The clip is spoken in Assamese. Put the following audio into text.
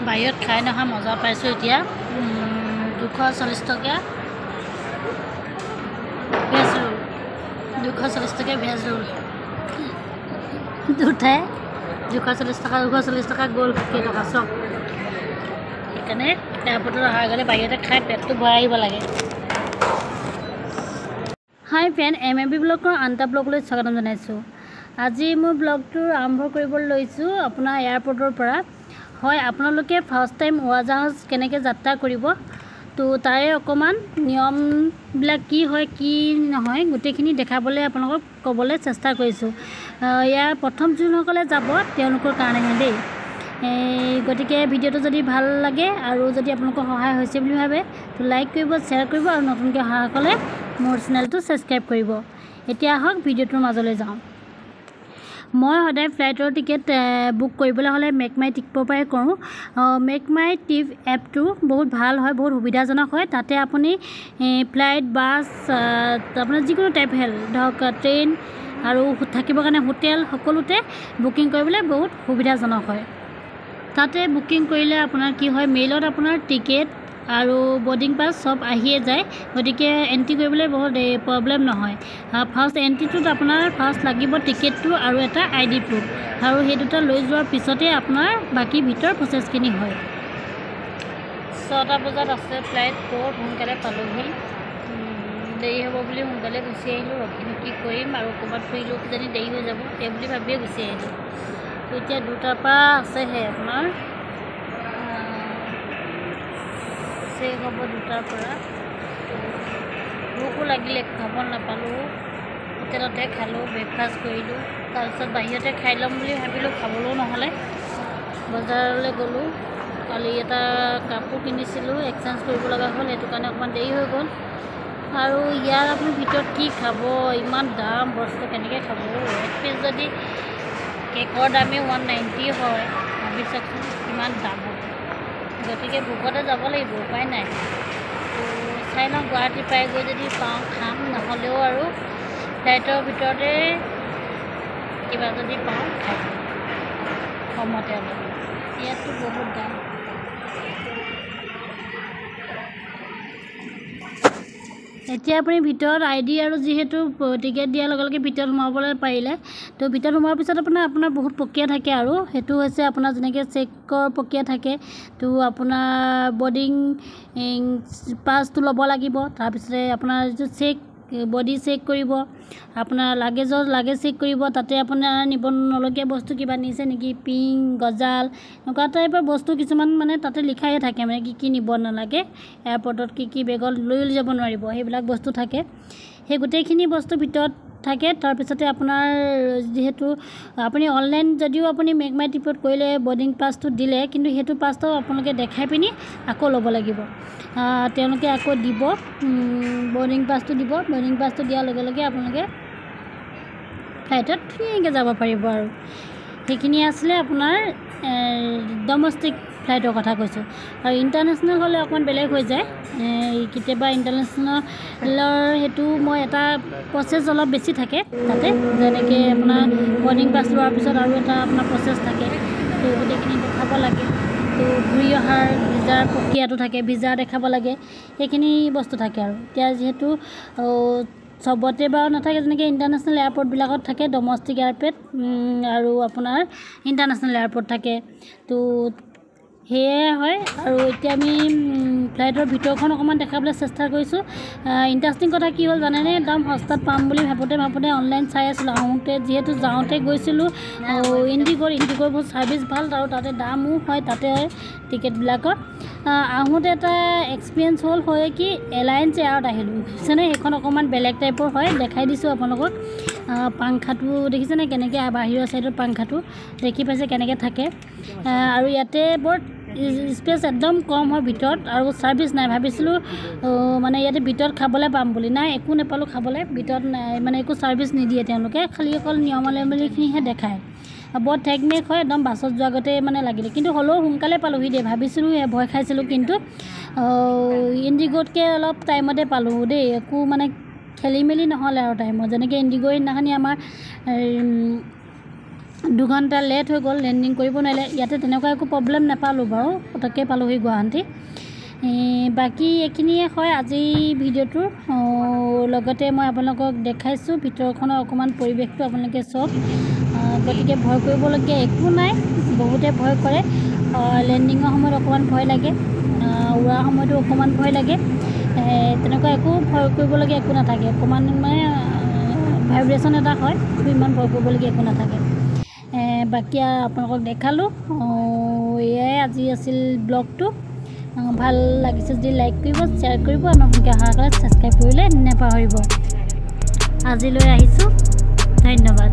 বাহিৰত খাই নহা মজা পাইছোঁ এতিয়া 240 টকা ভেজ ৰোল 240 টকা ভেজ ৰোল দুটাই 240 টকা গ'ল কেইটকা চব সেইকাৰণে এয়াৰপৰ্টত অহাৰ আগতে বাহিৰতে খাই পেটটো ভৰাই আহিব লাগে হাই ফ্ৰেণ্ড MMB ব্লগৰ আনটা ব্লগলৈ স্বাগতম জনাইছোঁ আজি মই ব্লগটো আৰম্ভ কৰিবলৈ লৈছোঁ আপোনাৰ এয়াৰপৰ্টৰ পৰা হয় আপোনালোকে ফাৰ্ষ্ট টাইম উৰাজাহাজ কেনেকৈ যাত্ৰা কৰিব তো তাৰে অকণমান নিয়মবিলাক কি হয় কি নহয় গোটেইখিনি দেখাবলৈ আপোনালোকক ক'বলৈ চেষ্টা কৰিছোঁ ইয়াৰ প্ৰথম যোনসকলে যাব তেওঁলোকৰ কাৰণেহে দেই গতিকে ভিডিঅ'টো যদি ভাল লাগে আৰু যদি আপোনালোকৰ সহায় হৈছে বুলি ভাবে তো লাইক কৰিব শ্বেয়াৰ কৰিব আৰু নতুনকৈ অহাসকলে মোৰ চেনেলটো ছাবস্ক্ৰাইব কৰিব এতিয়া আহক ভিডিঅ'টোৰ মাজলৈ যাওঁ মই সদায় ফ্লাইটৰ টিকেট বুক কৰিবলৈ হ'লে মেক মাই ট্ৰিপৰ পৰাই কৰোঁ মেক মাই ট্ৰিপ এপটো বহুত ভাল হয় বহুত সুবিধাজনক হয় তাতে আপুনি ফ্লাইট বাছ আপোনাৰ যিকোনো টাইপ হেল ধৰক ট্ৰেইন আৰু থাকিবৰ কাৰণে হোটেল সকলোতে বুকিং কৰিবলৈ বহুত সুবিধাজনক হয় তাতে বুকিং কৰিলে আপোনাৰ কি হয় মেইলত আপোনাৰ টিকেট আৰু বৰ্ডিং পাছ সব আহিয়ে যায় গতিকে এণ্ট্ৰি কৰিবলৈ বহুত প্ৰব্লেম নহয় ফাৰ্ষ্ট এণ্ট্ৰিটোত আপোনাৰ ফাৰ্ষ্ট লাগিব টিকেটটো আৰু এটা ID প্ৰুফ আৰু সেই দুটা লৈ যোৱাৰ পিছতে আপোনাৰ বাকী ভিতৰ প্ৰচেছখিনি হয় 6টা বজাত আছে ফ্লাইট বহুত সোনকালে পালোহি দেৰি হ'ব বুলি সোনকালে গুচি আহিলোঁ ৰখি কৰিম আৰু ক'ৰবাত ফুৰিলেও কিজানি দেৰি হৈ যাব সেই বুলি ভাবিয়ে গুচি আহিলোঁ এতিয়া 2টাৰ পৰা আছেহে আপোনাৰ শেষ হ'ব 2টাৰ পৰা ভোকো লাগিলে খাব নাপালোঁ হোটেলতে খালোঁ ব্ৰেকফাষ্ট কৰিলোঁ তাৰপিছত বাহিৰতে খাই ল'ম বুলি ভাবিলোঁ খাবলৈও নহ'লে বজাৰলৈ গ'লোঁ কালি এটা কাপোৰ কিনিছিলোঁ এক্সচেঞ্জ কৰিব লগা হ'ল সেইটো কাৰণে অকণমান দেৰি হৈ গ'ল আৰু ইয়াৰ আপুনি ভিতৰত কি খাব ইমান দাম বস্তু কেনেকৈ খাব এক পিচ যদি কেকৰ দামে 190 হয় ভাবি চাওকচোন কিমান দাম হ'ব গতিকে ভোকতে যাব লাগিব উপায় নাই তো চাই লওঁ গুৱাহাটী পাই গৈ যদি পাওঁ খাম নহ'লেও আৰু ফ্লাইটৰ ভিতৰতে কিবা যদি পাওঁ খাই কমতে অলপ ইয়াততো বহুত দাম এতিয়া আপুনি ভিতৰত ID আৰু যিহেতু টিকেট দিয়াৰ লগে লগে ভিতৰত সোমাবলৈ পাৰিলে তো ভিতৰত সোমোৱাৰ পিছত আপোনাৰ বহুত প্ৰক্ৰিয়া থাকে আৰু সেইটো হৈছে আপোনাৰ যেনেকৈ চেকৰ প্ৰক্ৰিয়া থাকে তো আপোনাৰ বৰ্ডিং পাছটো ল'ব লাগিব তাৰপিছতে আপোনাৰ যিটো চেক বডি চেক কৰিব আপোনাৰ লাগেজ চেক কৰিব তাতে আপোনাৰ নিব নলগীয়া বস্তু কিবা নিছে নেকি পিং গজাল এনেকুৱা টাইপৰ বস্তু কিছুমান মানে তাতে লিখায়ে থাকে মানে কি নিব নালাগে এয়াৰপৰ্টত কি বেগত লৈ যাব নোৱাৰিব সেইবিলাক বস্তু থাকে সেই গোটেইখিনি বস্তু ভিতৰত থাকে তাৰপিছতে আপোনাৰ যিহেতু আপুনি অনলাইন যদিও আপুনি মেক মাই ট্ৰিপত কৰিলে বৰ্ডিং পাছটো দিলে কিন্তু সেইটো পাছটো আপোনালোকে দেখাই পিনি আকৌ ল'ব লাগিব তেওঁলোকে আকৌ দিব বৰ্ডিং পাছটো দিব বৰ্ডিং পাছটো দিয়াৰ লগে লগে আপোনালোকে ফ্লাইটত ধুনীয়াকৈ যাব পাৰিব আৰু সেইখিনি আছিলে আপোনাৰ ডমেষ্টিক ফ্লাইটৰ কথা কৈছোঁ আৰু ইণ্টাৰনেশ্যনেল হ'লে অকণমান বেলেগ হৈ যায় কেতিয়াবা ইণ্টাৰনেশ্যনেলৰ সেইটো মই এটা প্ৰচেছ অলপ বেছি থাকে তাতে যেনেকৈ আপোনাৰ বৰ্ডিং পাছ লোৱাৰ পিছত আৰু এটা আপোনাৰ প্ৰচেছ থাকে তো গোটেইখিনি দেখাব লাগে তো ঘূৰি অহাৰ ভিজাৰ প্ৰক্ৰিয়াটো থাকে ভিজা দেখাব লাগে সেইখিনি বস্তু থাকে আৰু এতিয়া যিহেতু চবতে বাৰু নাথাকে যেনেকৈ ইণ্টাৰনেশ্যনেল এয়াৰপৰ্টবিলাকত থাকে ডমেষ্টিক এয়াৰপৰ্ট আৰু আপোনাৰ ইণ্টাৰনেশ্যনেল এয়াৰপৰ্ট থাকে তো সেয়াই হয় আৰু এতিয়া আমি ফ্লাইটৰ ভিতৰখন অকণমান দেখাবলৈ চেষ্টা কৰিছোঁ ইণ্টাৰেষ্টিং কথা কি হ'ল জানেনে একদম সস্তাত পাম বুলি ভাবোঁতে অনলাইন চাই আছিলোঁ আহোঁতে যিহেতু যাওঁতে গৈছিলোঁ ইণ্ডিগ'ৰ বহুত ছাৰ্ভিচ ভাল আৰু তাতে দামো হয় তাতে টিকেটবিলাকৰ আহোঁতে এটা এক্সপিৰিয়েঞ্চ হ'ল হয় কি এলায়েন্স এয়াৰত আহিলোঁ দেখিছেনে সেইখন অকণমান বেলেগ টাইপৰ হয় দেখাই দিছোঁ আপোনালোকক পাংখাটো দেখিছেনে কেনেকৈ বাহিৰৰ ছাইডত পাংখাটো দেখি পাইছে কেনেকৈ থাকে আৰু ইয়াতে বৰ স্পেচ একদম কম হয় ভিতৰত আৰু ছাৰ্ভিচ নাই ভাবিছিলোঁ মানে ইয়াতে ভিতৰত খাবলৈ পাম বুলি নাই একো নাপালোঁ খাবলৈ ভিতৰত নাই মানে একো ছাৰ্ভিচ নিদিয়ে তেওঁলোকে খালি অকল নিয়মাৱলীখিনিহে দেখায় বৰ ঠেকমেক হয় একদম বাছত যোৱাৰ আগতে মানে লাগিলে কিন্তু হ'লেও সোনকালে পালোঁহি দেই ভাবিছিলোঁ ভয় খাইছিলোঁ কিন্তু ইণ্ডিগ'তকৈ অলপ টাইমতে পালোঁ দেই একো মানে খেলি মেলি নহ'লে আৰু টাইমত যেনেকৈ ইণ্ডিগ'ৰ সেইদিনাখনি আমাৰ 2 ঘণ্টা লেট হৈ গ'ল, লেণ্ডিং কৰিব নোৱাৰিলে। ইয়াতে তেনেকুৱা একো প্ৰব্লেম নাপালোঁ বাৰু, পটককৈ পালোঁহি গুৱাহাটী। বাকী এইখিনিয়ে হয় আজি ভিডিঅ'টোৰ। লগতে মই আপোনালোকক দেখাইছোঁ ভিতৰখনৰ অকণমান পৰিৱেশটো আপোনালোকে চাওক। গতিকে ভয় কৰিবলগীয়া একো নাই। বহুতে ভয় কৰে, লেণ্ডিঙৰ সময়ত অকণমান ভয় লাগে, উৰাৰ সময়তো অকণমান ভয় লাগে। তেনেকুৱা একো ভয় কৰিবলগীয়া একো নাথাকে। অকণমান মানে ভাইব্ৰেশ্যন এটা হয়, ইমান ভয় কৰিবলগীয়া একো নাথাকে। বাকী আপোনালোকক দেখালোঁ। এয়াই আজি আছিল ব্লগটো। ভাল লাগিছে যদি লাইক কৰিব, শ্বেয়াৰ কৰিব, আৰু নতুনকৈ অহাৰ আগত ছাবস্ক্ৰাইব কৰিবলৈ নাপাহৰিব। আজিলৈ আহিছোঁ, ধন্যবাদ।